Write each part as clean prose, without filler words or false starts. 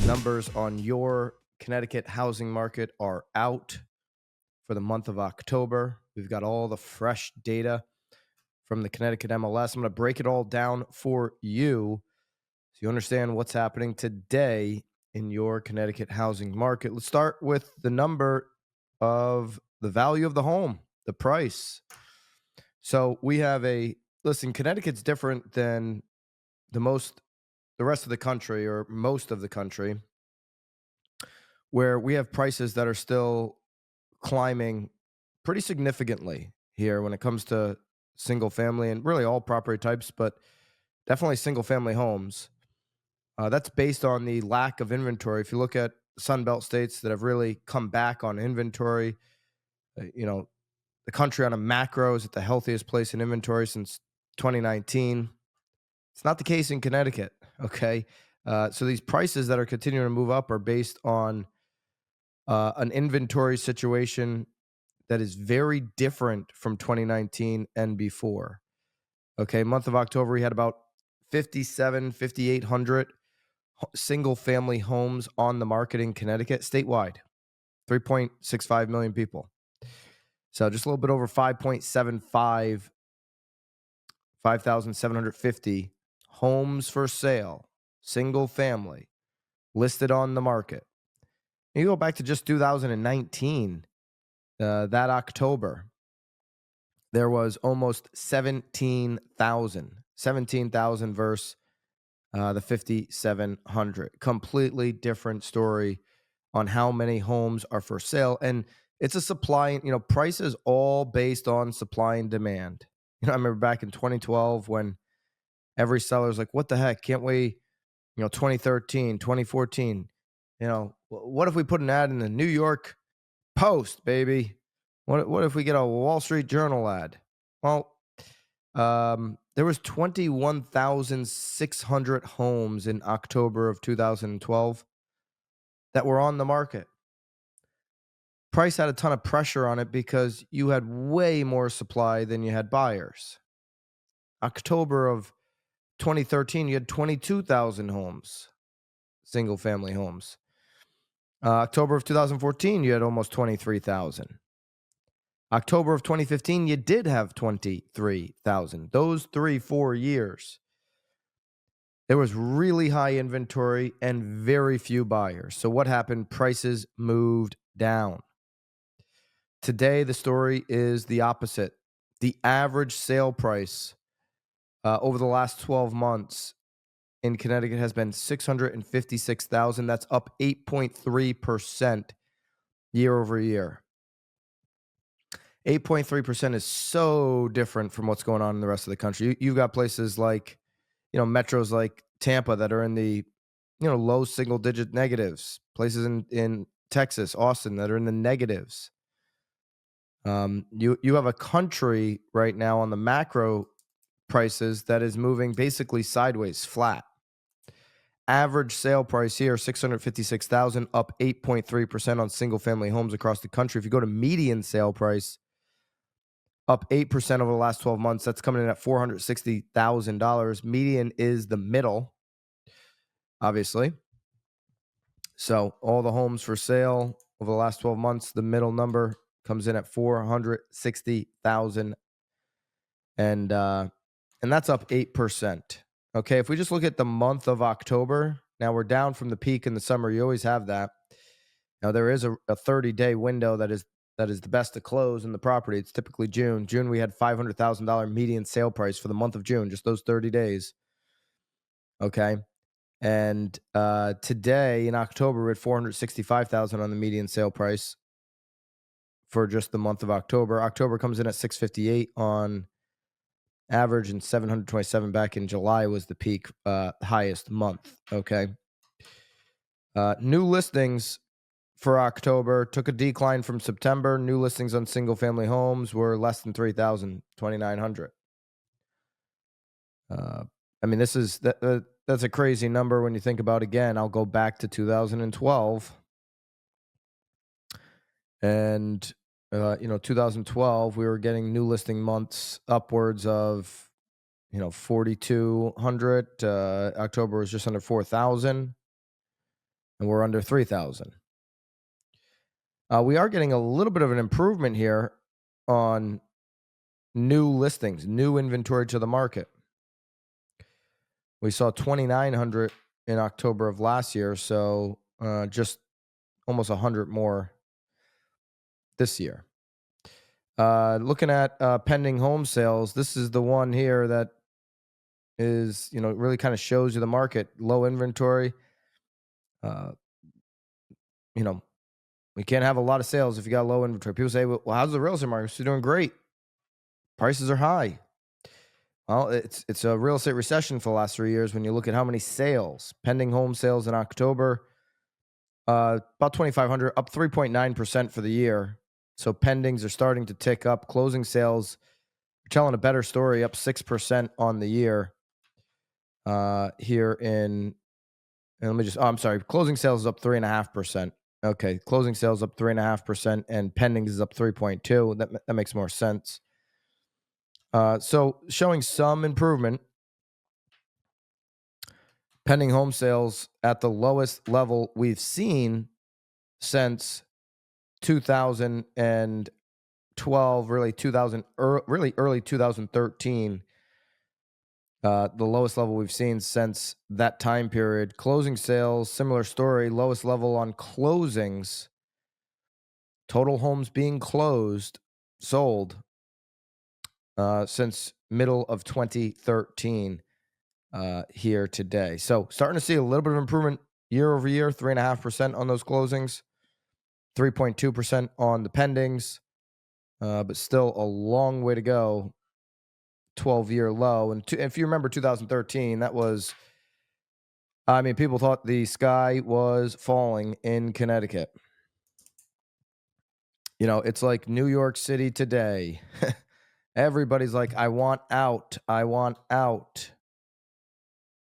Numbers on your Connecticut housing market are out for the month of October. We've got all the fresh data from the Connecticut MLS. I'm going to break it all down for you so you understand what's happening today in your Connecticut housing market. Let's start with the number of the value of the home, the price. So we have listen, Connecticut's different than the rest of the country or most of the country, where we have prices that are still climbing pretty significantly here when it comes to single family and really all property types, but definitely single family homes. That's based on the lack of inventory. If you look at Sunbelt states that have really come back on inventory, the country on a macro is at the healthiest place in inventory since 2019. It's not the case in Connecticut. Okay. So these prices that are continuing to move up are based on an inventory situation that is very different from 2019 and before. Okay, month of October, we had about 5,800 single family homes on the market in Connecticut statewide, 3.65 million people. So just a little bit over 5,750 homes for sale, single family, listed on the market. You go back to just 2019, that October, there was almost 17,000 versus the 5,700. Completely different story on how many homes are for sale. And it's a supply, price is all based on supply and demand. I remember back in 2012 when every seller's like, what the heck? Can't we, 2013, 2014, what if we put an ad in the New York Post, baby? What if we get a Wall Street Journal ad? Well, there was 21,600 homes in October of 2012 that were on the market. Price had a ton of pressure on it because you had way more supply than you had buyers. October of 2013, you had 22,000 homes, single family homes. October of 2014, you had almost 23,000. October of 2015, you did have 23,000. Those 3-4 years, there was really high inventory and very few buyers. So what happened? Prices moved down. Today, the story is the opposite. The average sale price over the last 12 months in Connecticut has been $656,000. That's up 8.3% year over year. 8.3% is so different from what's going on in the rest of the country. You've got places like, metros like Tampa that are in the, low single digit negatives. Places in Texas, Austin that are in the negatives. You have a country right now on the macro prices that is moving basically sideways, flat. Average sale price here, $656,000, up 8.3% on single family homes across the country. If you go to median sale price, up 8% over the last 12 months. That's coming in at $460,000. Median is the middle, obviously. So all the homes for sale over the last 12 months, the middle number comes in at 460,000. And that's up 8%. Okay, if we just look at the month of October, now we're down from the peak in the summer. You always have that. Now there is a 30-day window that is the best to close in the property. It's typically June. June, we had $500,000 median sale price for the month of June, just those 30 days. Okay. And today in October, we're at $465,000 on the median sale price for just the month of October. October comes in at $658 on average, and $727 back in July was the peak, highest month. Okay. New listings for October took a decline from September. New listings on single family homes were less than 3,000, 2,900. I mean, that's a crazy number when you think about, again, I'll go back to 2012. And 2012, we were getting new listing months upwards of 4,200. October was just under 4,000. and we're under 3,000. We are getting a little bit of an improvement here on new listings, new inventory to the market. We saw 2,900 in October of last year, so just almost 100 more this year. Looking at pending home sales, this is the one here that is, really kind of shows you the market. Low inventory. We can't have a lot of sales if you got low inventory. People say, well, how's the real estate market? It's doing great. Prices are high. Well, it's a real estate recession for the last 3 years when you look at how many sales, pending home sales in October, about 2,500, up 3.9% for the year. So pendings are starting to tick up. Closing sales are telling a better story, up 6% on the year here in, and I'm sorry, closing sales is up 3.5%. Okay, closing sales up 3.5%, and pendings is up 3.2. That makes more sense. So showing some improvement. Pending home sales at the lowest level we've seen since 2012, really early 2013. The lowest level we've seen since that time period. Closing sales, similar story, lowest level on closings. Total homes being sold since middle of 2013 here today. So starting to see a little bit of improvement year over year, 3.5% on those closings, 3.2% on the pendings, but still a long way to go. 12-year low. And if you remember 2013, that was, people thought the sky was falling in Connecticut. It's like New York City today. Everybody's like, I want out. I want out.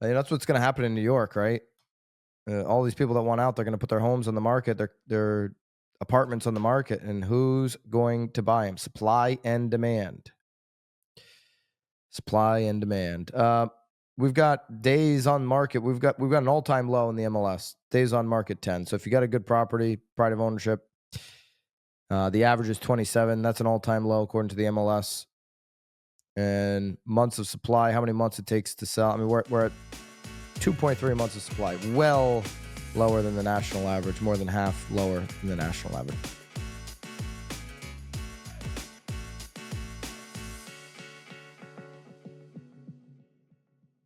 That's what's going to happen in New York, right? All these people that want out, they're going to put their homes on the market, their apartments on the market, and who's going to buy them? Supply and demand. Supply and demand. We've got days on market. We've got an all-time low in the MLS. Days on market 10. So if you got a good property, pride of ownership, the average is 27. That's an all-time low according to the MLS. And months of supply, how many months it takes to sell. We're at 2.3 months of supply. Well lower than the national average, more than half lower than the national average.